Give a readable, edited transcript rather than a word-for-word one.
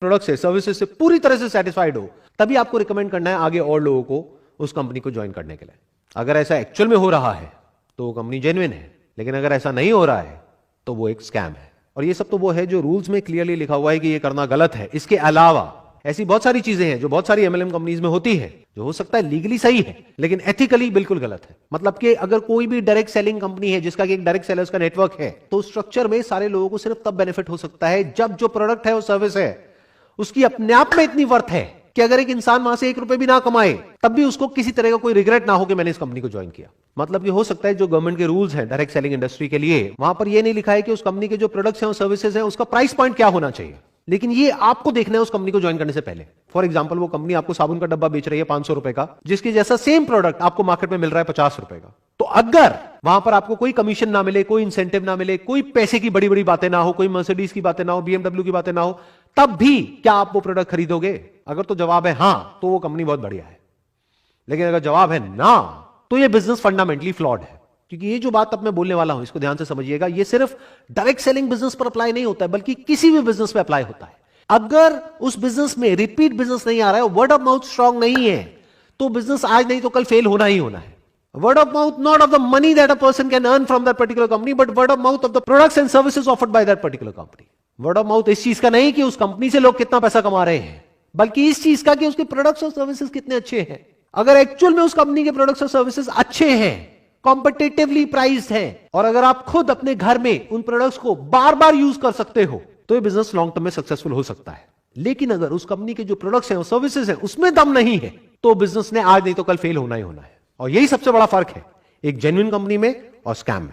Product से, services से पूरी तरह से सेटिस्फाइड हो, तभी आपको रिकमेंड करना है आगे और लोगों को उस कंपनी को ज्वाइन करने के लिए। अगर ऐसा एक्चुअल में हो रहा है तो वो कंपनी जेन्युइन है, लेकिन अगर ऐसा नहीं हो रहा है तो वो एक स्कैम है। और ये सब तो वो है जो रूल्स में क्लियरली लिखा हुआ है कि ये करना गलत है। इसके अलावा ऐसी बहुत सारी चीजें हैं जो बहुत सारी एमएलएम कंपनीज में होती है, जो हो सकता है लीगली सही है लेकिन एथिकली बिल्कुल गलत है। मतलब कि अगर कोई भी डायरेक्ट सेलिंग कंपनी है जिसका एक डायरेक्ट सेलर्स का नेटवर्क है, तो स्ट्रक्चर में सारे लोगों को सिर्फ तब बेनिफिट हो सकता है जब जो प्रोडक्ट है वो सर्विस है उसकी अपने आप में इतनी वर्थ है कि अगर एक इंसान वहां से 1 रुपए भी ना कमाए तब भी उसको किसी तरह का कोई रिग्रेट ना हो कि मैंने इस कंपनी को ज्वाइन किया। मतलब कि हो सकता है जो गवर्नमेंट के रूल्स हैं डायरेक्ट सेलिंग इंडस्ट्री के लिए, वहां पर यह नहीं लिखा है कि उस कंपनी के जो प्रोडक्ट्स हैं और सर्विसेज हैं उसका प्राइस पॉइंट क्या होना चाहिए, लेकिन ये आपको देखना है उस कंपनी को ज्वाइन करने से पहले। फॉर एग्जांपल, वो कंपनी आपको साबुन का डब्बा बेच रही है 500 रुपए का, जिसके जैसा सेम प्रोडक्ट आपको मार्केट में मिल रहा है 50 रुपए का। तो अगर वहां पर आपको कोई कमीशन ना मिले, कोई इंसेंटिव ना मिले, कोई पैसे की बड़ी बड़ी बातें ना हो, कोई मर्सिडीज की बातें ना हो, बीएमडब्ल्यू की बातें ना हो, तब भी क्या आप वो प्रोडक्ट खरीदोगे? अगर तो जवाब है हां, तो वो कंपनी बहुत बढ़िया है। लेकिन अगर जवाब है ना, तो ये बिजनेस फंडामेंटली फ्लॉड है। क्योंकि ये जो बात अब मैं बोलने वाला हूं इसको ध्यान से समझिएगा, ये सिर्फ डायरेक्ट सेलिंग बिजनेस पर अप्लाई नहीं होता है, बल्कि किसी भी बिजनेस पे अप्लाई होता है। अगर उस बिजनेस में रिपीट बिजनेस नहीं आ रहा है, वर्ड ऑफ माउथ स्ट्रांग नहीं है, तो बिजनेस आज नहीं तो कल फेल होना ही होना है। Word of mouth, not of the money that a person can earn from that particular company, but word of mouth of the products and services offered by that particular company. Word of mouth इस चीज का नहीं कि उस company से लोग कितना पैसा कमा रहे हैं, बल्कि इस चीज का कि उसके प्रोडक्ट्स और सर्विसेज कितने अच्छे हैं। अगर एक्चुअल में उस कंपनी के प्रोडक्ट्स और सर्विसेज अच्छे हैं, कॉम्पिटिटिवली प्राइस्ड हैं, और अगर आप खुद अपने घर में उन प्रोडक्ट्स को बार बार यूज कर सकते हो, तो ये बिजनेस लॉन्ग टर्म में सक्सेसफुल हो सकता है। लेकिन अगर उस कंपनी के जो प्रोडक्ट्स हैं और सर्विसेज हैं उसमें दम नहीं है, तो बिजनेस ने आज नहीं तो कल फेल होना ही होना है। और यही सबसे बड़ा फर्क है एक जेन्युइन कंपनी में और स्कैम में।